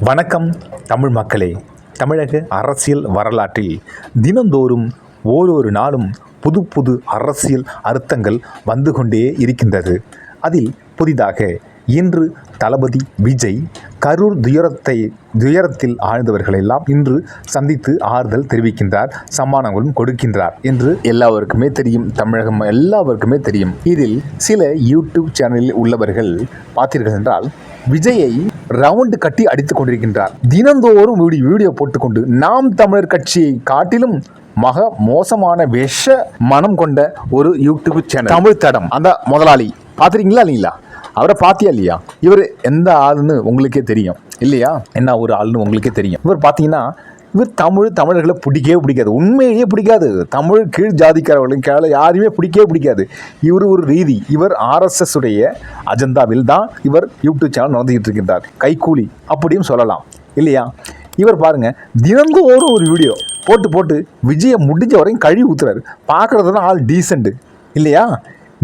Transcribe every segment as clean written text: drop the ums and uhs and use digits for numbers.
வணக்கம் தமிழ் மக்களே. தமிழக அரசியல் வரலாற்றில் தினந்தோறும் ஓரொரு நாளும் புது புது அரசியல் அர்த்தங்கள் வந்து கொண்டே இருக்கின்றது. அதில் புதிதாக இன்று தளபதி விஜய் கரூர் துயரத்தில் ஆழ்ந்தவர்களெல்லாம் இன்று சந்தித்து ஆறுதல் தெரிவிக்கின்றார், சம்மானங்களும் கொடுக்கின்றார் என்று எல்லாருக்குமே தெரியும். தமிழகம் எல்லாருக்குமே தெரியும். இதில் சில யூடியூப் சேனலில் உள்ளவர்கள் பார்த்தீர்கள் என்றால் விஜயை ரவுண்டு கட்டி அடித்துக் கொண்டிருக்கின்றார். தினந்தோறும் வீடியோ போட்டுக்கொண்டு நாம் தமிழர் கட்சியை காட்டிலும் மோசமான விஷ மனம் கொண்ட ஒரு யூடியூப் சேனல் தமிழ் தடம் அந்த முதலாளி பார்த்துறீங்களா இல்லைங்களா? அவரை பார்த்தியா இல்லையா? இவர் எந்த ஆளுன்னு உங்களுக்கே தெரியும் இல்லையா? என்ன ஒரு ஆளுன்னு உங்களுக்கே தெரியும். இவர் பார்த்தீங்கன்னா இவர் தமிழர்களை பிடிக்கவே பிடிக்காது, உண்மையிலேயே பிடிக்காது. தமிழ் கீழ் ஜாதிக்காரர்களும் யாரையுமே பிடிக்கவே பிடிக்காது. இவர் ஒரு ரீதி, இவர் RSS உடைய அஜெண்டாவில் தான் இவர் யூடியூப் சேனல் நடந்துகிட்டு இருக்கின்றார். கைக்கூலி அப்படியும் சொல்லலாம் இல்லையா? இவர் பாருங்க, தினந்தோறும் ஒரு வீடியோ போட்டு விஜயை முடிஞ்ச வரையும் கழுவி ஊத்துறாரு. பார்க்குறதுனா ஆள் டீசென்ட் இல்லையா?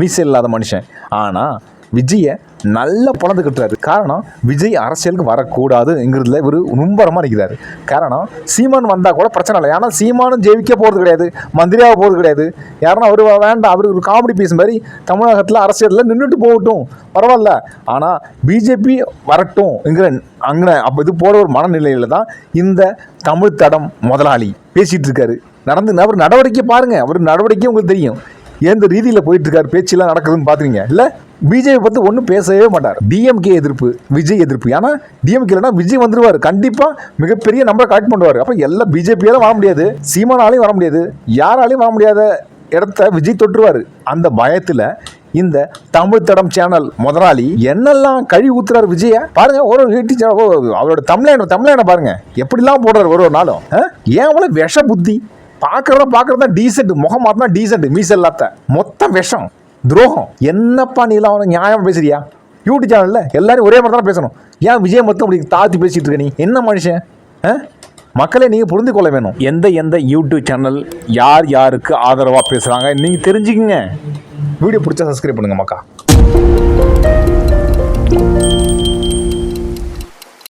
மீசை இல்லாத மனுஷன். ஆனால் விஜயை நல்ல பொழந்து கட்டுறாரு. காரணம், விஜய் அரசியலுக்கு வரக்கூடாதுங்கிறதுல இவர் மும்பரமாக நிற்கிறாரு. காரணம், சீமான் வந்தால் கூட பிரச்சனை இல்லை. ஆனால் சீமானும் ஜெயிக்க போகிறது கிடையாது, மந்திரியாக போகிறது கிடையாது. யாருன்னா அவர் வேண்டாம், அவர் ஒரு காமெடி பீஸ் மாதிரி தமிழகத்தில் அரசியலில் நின்றுட்டு போகட்டும், பரவாயில்ல. ஆனால் பிஜேபி வரட்டும்ங்கிற அங்கே அப்போ இது போகிற ஒரு மனநிலையில் தான் இந்த தமிழ் தடம் முதலாளி பேசிகிட்டு இருக்காரு. அவர் நடவடிக்கை பாருங்கள், அவர் நடவடிக்கை உங்களுக்கு தெரியும். எந்த ரீதியில் போயிட்டு இருக்காரு, பேச்செல்லாம் நடக்குதுன்னு பார்த்துருங்க இல்லை? பிஜேபி பற்றி ஒன்றும் பேசவே மாட்டார். டிஎம்கே எதிர்ப்பு, விஜய் எதிர்ப்பு. ஏன்னா டிஎம்கே இல்லைனா விஜய் வந்துடுவார், கண்டிப்பாக மிகப்பெரிய நம்பரை கலெக்ட் பண்ணுவார். அப்போ எல்லாம் பிஜேபியாலும் வர முடியாது, சீமானாலையும் வர முடியாது, யாராலையும் வர முடியாத இடத்த விஜய் தொட்டுருவார். அந்த பயத்தில் இந்த தமிழ் தடம் சேனல் முதலாளி என்னெல்லாம் கழுவி ஊத்துறாரு விஜய பாருங்க. ஒரு அவரோட தமிழ்நாடு பாருங்க, எப்படிலாம் போடுறாரு ஒரு நாளும். ஏன் அவ்வளோ விஷ புத்தி? பார்க்கறதா டீசென்ட், முகம் மாத்தினா டீசென்ட், மீசல் இல்லாத மொத்தம் விஷம், துரோகம். என்னப்பா நீ எல்லாம் நியாயமா பேசுறியா? யூடியூப் சேனல்ல எல்லாரும் ஒரே மாதிரி தானே பேசணும். ஏன் விஜய் மொத்தம் அப்படி தாழ்த்தி பேசிட்டு இருக்க? நீ என்ன மனுஷன்? மக்களை நீங்கள் புரிந்து கொள்ள வேணும். எந்த யூடியூப் சேனல் யாருக்கு ஆதரவாக பேசுகிறாங்க நீங்கள் தெரிஞ்சுக்கங்க. வீடியோ பிடிச்சா சப்ஸ்கிரைப் பண்ணுங்க மக்கா.